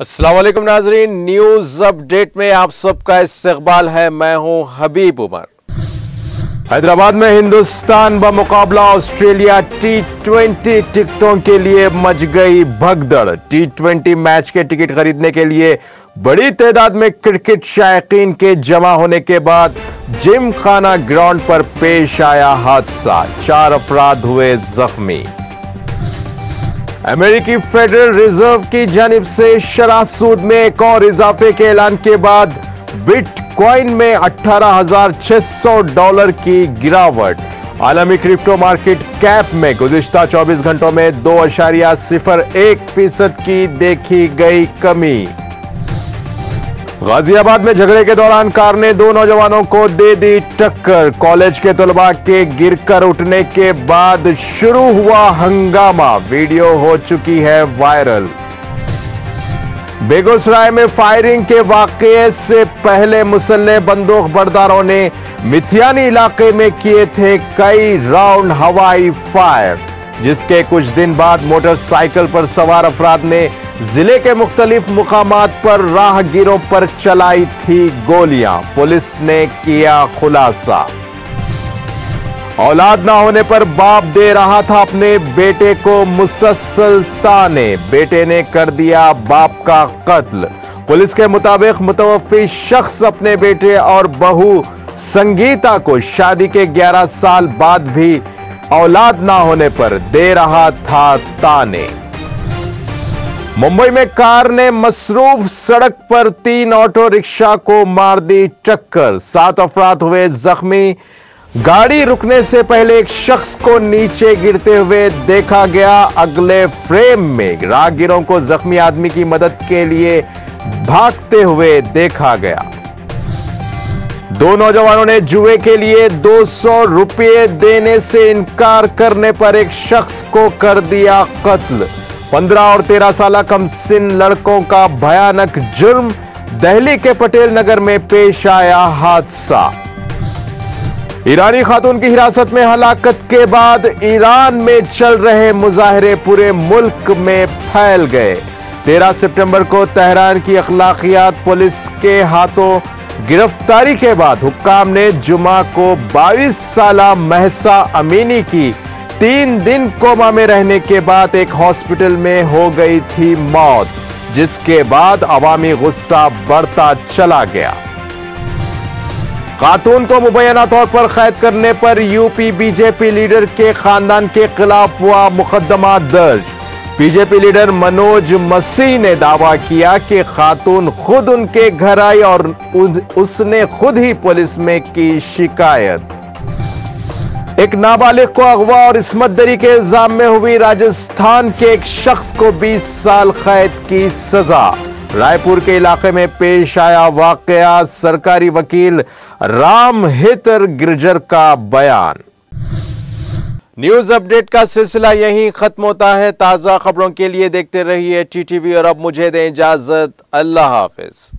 अस्सलाम वालेकुम नाजरीन, न्यूज अपडेट में आप सबका इस्तकबाल है। मैं हूं हबीब उमर। हैदराबाद में हिंदुस्तान बमुकाबला ऑस्ट्रेलिया T20 टिकटों के लिए मच गई भगदड़। T20 मैच के टिकट खरीदने के लिए बड़ी तादाद में क्रिकेट शायकीन के जमा होने के बाद जिम खाना ग्राउंड पर पेश आया हादसा, 4 अफराद हुए जख्मी। अमेरिकी फेडरल रिजर्व की जानिब से शरह सूद में एक और इजाफे के ऐलान के बाद बिटकॉइन में $18,600 की गिरावट। आलमी क्रिप्टो मार्केट कैप में गुज़िश्ता 24 घंटों में 2.01% की देखी गई कमी। गाजियाबाद में झगड़े के दौरान कार ने 2 नौजवानों को दे दी टक्कर। कॉलेज के तलबा के गिरकर उठने के बाद शुरू हुआ हंगामा, वीडियो हो चुकी है वायरल। बेगूसराय में फायरिंग के वाकये से पहले मुसल्ले बंदूक बरदारों ने मिथियानी इलाके में किए थे कई राउंड हवाई फायर, जिसके कुछ दिन बाद मोटरसाइकिल पर सवार अफराद ने जिले के मुख्तलिफ मुकामात पर राहगीरों पर चलाई थी गोलियां। पुलिस ने किया खुलासा। औलाद ना होने पर बाप दे रहा था अपने बेटे को मुसलसल ताने, बेटे ने कर दिया बाप का कत्ल। पुलिस के मुताबिक मुतवफ्फी शख्स अपने बेटे और बहू संगीता को शादी के 11 साल बाद भी औलाद ना होने पर दे रहा था ताने। मुंबई में कार ने मसरूफ सड़क पर 3 ऑटो रिक्शा को मार दी टक्कर, 7 अफराद हुए जख्मी। गाड़ी रुकने से पहले एक शख्स को नीचे गिरते हुए देखा गया। अगले फ्रेम में राहगीरों को जख्मी आदमी की मदद के लिए भागते हुए देखा गया। 2 नौजवानों ने जुए के लिए 200 रुपये देने से इनकार करने पर एक शख्स को कर दिया कत्ल। 15 और 13 साल कमसिन लड़कों का भयानक जुर्म। दिल्ली के पटेल नगर में पेश आया हादसा। ईरानी खातून की हिरासत में हलाकत के बाद ईरान में चल रहे मुजाहरे पूरे मुल्क में फैल गए। 13 सितंबर को तेहरान की अखलाकियात पुलिस के हाथों गिरफ्तारी के बाद हुक्काम ने जुमा को 22 साल महसा अमीनी की 3 दिन कोमा में रहने के बाद एक हॉस्पिटल में हो गई थी मौत, जिसके बाद अवामी गुस्सा बढ़ता चला गया। खातून को मुबैना तौर पर कैद करने पर यूपी बीजेपी लीडर के खानदान के खिलाफ हुआ मुकदमा दर्ज। बीजेपी लीडर मनोज मसीह ने दावा किया कि खातून खुद उनके घर आई और उसने खुद ही पुलिस में की शिकायत। एक नाबालिग को अगवा और इस्मतदरी के इल्जाम में हुई राजस्थान के एक शख्स को 20 साल कैद की सजा। रायपुर के इलाके में पेश आया वाकया, सरकारी वकील रामहित गिरजर का बयान। न्यूज अपडेट का सिलसिला यहीं खत्म होता है। ताजा खबरों के लिए देखते रहिए TTV और अब मुझे दें इजाजत। अल्लाह हाफिज।